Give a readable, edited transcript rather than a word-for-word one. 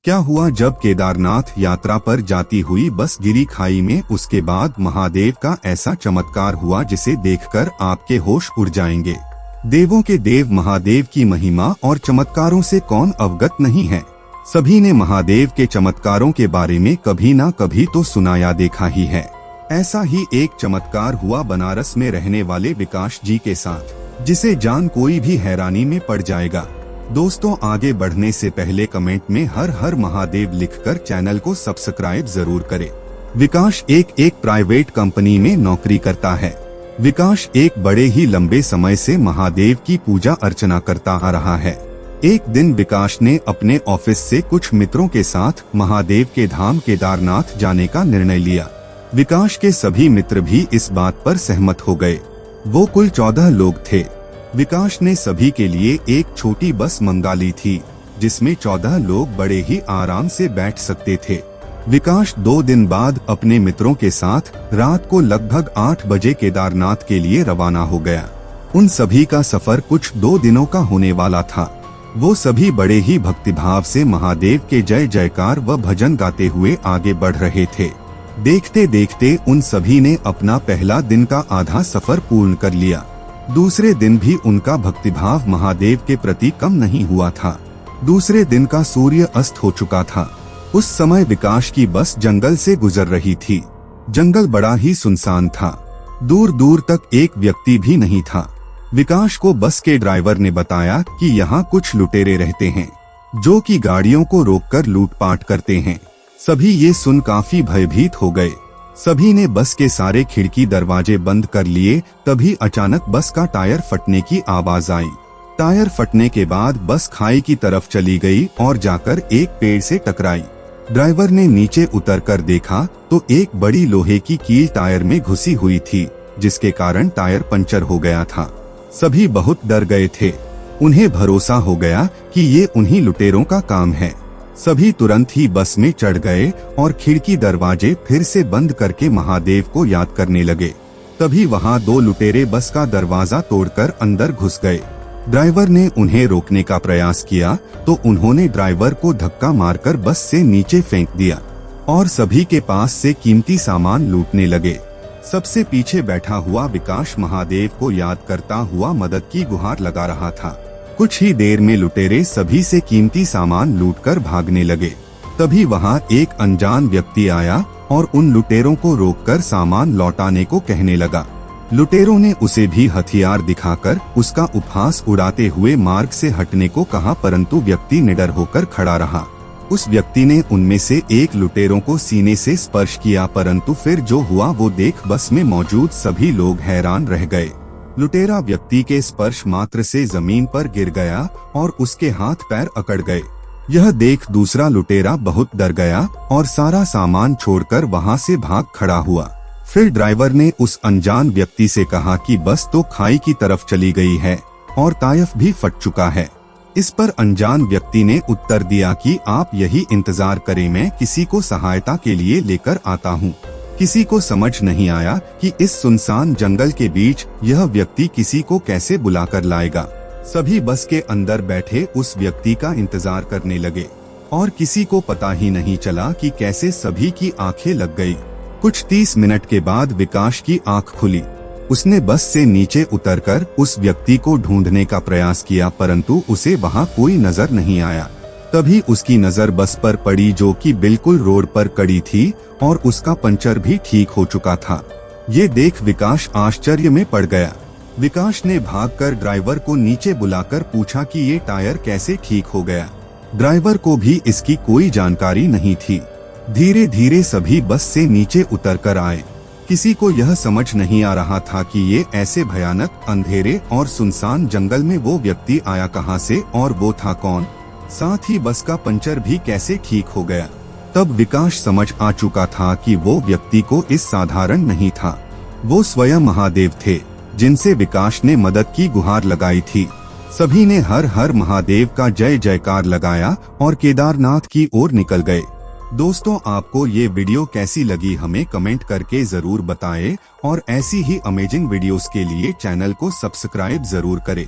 क्या हुआ जब केदारनाथ यात्रा पर जाती हुई बस गिरी खाई में। उसके बाद महादेव का ऐसा चमत्कार हुआ जिसे देखकर आपके होश उड़ जाएंगे। देवों के देव महादेव की महिमा और चमत्कारों से कौन अवगत नहीं है। सभी ने महादेव के चमत्कारों के बारे में कभी ना कभी तो सुना या देखा ही है। ऐसा ही एक चमत्कार हुआ बनारस में रहने वाले विकास जी के साथ, जिसे जान कोई भी हैरानी में पड़ जाएगा। दोस्तों, आगे बढ़ने से पहले कमेंट में हर हर महादेव लिखकर चैनल को सब्सक्राइब जरूर करें। विकास एक प्राइवेट कंपनी में नौकरी करता है। विकास एक बड़े ही लंबे समय से महादेव की पूजा अर्चना करता आ रहा है। एक दिन विकास ने अपने ऑफिस से कुछ मित्रों के साथ महादेव के धाम केदारनाथ जाने का निर्णय लिया। विकास के सभी मित्र भी इस बात पर सहमत हो गए। वो कुल 14 लोग थे। विकास ने सभी के लिए एक छोटी बस मंगा ली थी, जिसमें 14 लोग बड़े ही आराम से बैठ सकते थे। विकास 2 दिन बाद अपने मित्रों के साथ रात को लगभग 8 बजे केदारनाथ के लिए रवाना हो गया। उन सभी का सफर कुछ 2 दिनों का होने वाला था। वो सभी बड़े ही भक्तिभाव से महादेव के जय जयकार व भजन गाते हुए आगे बढ़ रहे थे। देखते देखते उन सभी ने अपना पहला दिन का आधा सफर पूर्ण कर लिया। दूसरे दिन भी उनका भक्तिभाव महादेव के प्रति कम नहीं हुआ था। दूसरे दिन का सूर्य अस्त हो चुका था। उस समय विकास की बस जंगल से गुजर रही थी। जंगल बड़ा ही सुनसान था। दूर दूर तक एक व्यक्ति भी नहीं था। विकास को बस के ड्राइवर ने बताया कि यहाँ कुछ लुटेरे रहते हैं, जो कि गाड़ियों को रोककर लूटपाट करते हैं। सभी ये सुन काफी भयभीत हो गए। सभी ने बस के सारे खिड़की दरवाजे बंद कर लिए। तभी अचानक बस का टायर फटने की आवाज आई। टायर फटने के बाद बस खाई की तरफ चली गई और जाकर एक पेड़ से टकराई। ड्राइवर ने नीचे उतरकर देखा तो एक बड़ी लोहे की कील टायर में घुसी हुई थी, जिसके कारण टायर पंचर हो गया था। सभी बहुत डर गए थे। उन्हें भरोसा हो गया कि ये उन्हीं लुटेरों का काम है। सभी तुरंत ही बस में चढ़ गए और खिड़की दरवाजे फिर से बंद करके महादेव को याद करने लगे। तभी वहां 2 लुटेरे बस का दरवाजा तोड़कर अंदर घुस गए। ड्राइवर ने उन्हें रोकने का प्रयास किया तो उन्होंने ड्राइवर को धक्का मारकर बस से नीचे फेंक दिया और सभी के पास से कीमती सामान लूटने लगे। सबसे पीछे बैठा हुआ विकास महादेव को याद करता हुआ मदद की गुहार लगा रहा था। कुछ ही देर में लुटेरे सभी से कीमती सामान लूटकर भागने लगे। तभी वहां एक अनजान व्यक्ति आया और उन लुटेरों को रोककर सामान लौटाने को कहने लगा। लुटेरों ने उसे भी हथियार दिखाकर उसका उपहास उड़ाते हुए मार्ग से हटने को कहा, परंतु व्यक्ति निडर होकर खड़ा रहा। उस व्यक्ति ने उनमें से एक लुटेरों को सीने से स्पर्श किया, परंतु फिर जो हुआ वो देख बस में मौजूद सभी लोग हैरान रह गए। लुटेरा व्यक्ति के स्पर्श मात्र से जमीन पर गिर गया और उसके हाथ पैर अकड़ गए। यह देख दूसरा लुटेरा बहुत डर गया और सारा सामान छोड़कर वहां से भाग खड़ा हुआ। फिर ड्राइवर ने उस अनजान व्यक्ति से कहा कि बस तो खाई की तरफ चली गई है और टायर भी फट चुका है। इस पर अनजान व्यक्ति ने उत्तर दिया कि आप यही इंतजार करें, मैं किसी को सहायता के लिए लेकर आता हूँ। किसी को समझ नहीं आया कि इस सुनसान जंगल के बीच यह व्यक्ति किसी को कैसे बुलाकर लाएगा। सभी बस के अंदर बैठे उस व्यक्ति का इंतजार करने लगे और किसी को पता ही नहीं चला कि कैसे सभी की आंखें लग गई। कुछ 30 मिनट के बाद विकास की आंख खुली। उसने बस से नीचे उतरकर उस व्यक्ति को ढूंढने का प्रयास किया, परंतु उसे वहां कोई नजर नहीं आया। तभी उसकी नजर बस पर पड़ी, जो कि बिल्कुल रोड पर खड़ी थी और उसका पंचर भी ठीक हो चुका था। ये देख विकास आश्चर्य में पड़ गया। विकास ने भागकर ड्राइवर को नीचे बुलाकर पूछा कि ये टायर कैसे ठीक हो गया। ड्राइवर को भी इसकी कोई जानकारी नहीं थी। धीरे धीरे सभी बस से नीचे उतर कर आए। किसी को यह समझ नहीं आ रहा था कि ये ऐसे भयानक अंधेरे और सुनसान जंगल में वो व्यक्ति आया कहां से और वो था कौन, साथ ही बस का पंचर भी कैसे ठीक हो गया। तब विकास समझ आ चुका था कि वो व्यक्ति को इस साधारण नहीं था, वो स्वयं महादेव थे, जिनसे विकास ने मदद की गुहार लगाई थी। सभी ने हर हर महादेव का जय जयकार लगाया और केदारनाथ की ओर निकल गए। दोस्तों, आपको ये वीडियो कैसी लगी हमें कमेंट करके जरूर बताएं और ऐसी ही अमेजिंग वीडियोस के लिए चैनल को सब्सक्राइब जरूर करें।